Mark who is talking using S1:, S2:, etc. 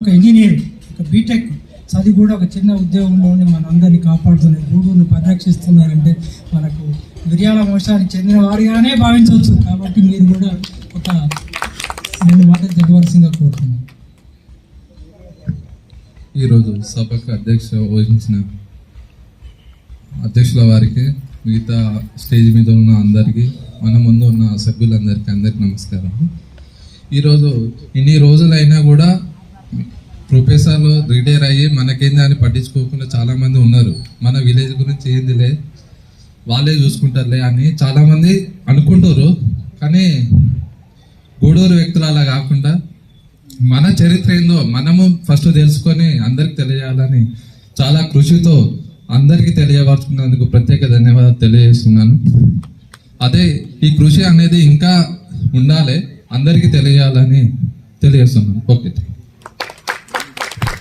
S1: ఒక ఇంజనీర్, ఒక బీటెక్ చదివి కూడా ఒక చిన్న ఉద్యోగంలో ఉండి మనందరినీ కాపాడుతున్నారు, గూడూరుని పరిరక్షిస్తున్నారంటే మనకు మిర్యాల వంశానికి చెందిన వారిగానే భావించవచ్చు. కాబట్టి మీరు కూడా ఒక 2 మాటలు చెప్పవలసిందిగా కోరుతున్నాను.
S2: ఈరోజు సభకు వహించిన అధ్యక్షుల వారికి, మిగతా స్టేజ్ మీద ఉన్న అందరికీ, మన ముందు ఉన్న సభ్యులందరికీ నమస్కారం. ఈరోజు ఇన్ని రోజులైనా కూడా ప్రొఫెసర్లు రిటైర్ అయ్యి మనకేంది అని పట్టించుకోకుండా చాలామంది ఉన్నారు. మన విలేజ్ గురించి ఏందిలే, వాళ్ళే చూసుకుంటారులే అని చాలామంది అనుకుంటారు. కానీ గూడూరు వ్యక్తులు అలా కాకుండా మన చరిత్ర ఏందో మనము ఫస్ట్ తెలుసుకొని అందరికి తెలియజేయాలని చాలా కృషితో అందరికీ తెలియవచ్చున్నందుకు ప్రత్యేక ధన్యవాదాలు తెలియజేస్తున్నాను. అదే ఈ కృషి అనేది ఇంకా ఉండాలి, అందరికీ తెలియాలని తెలియజేస్తున్నాను. ఓకే.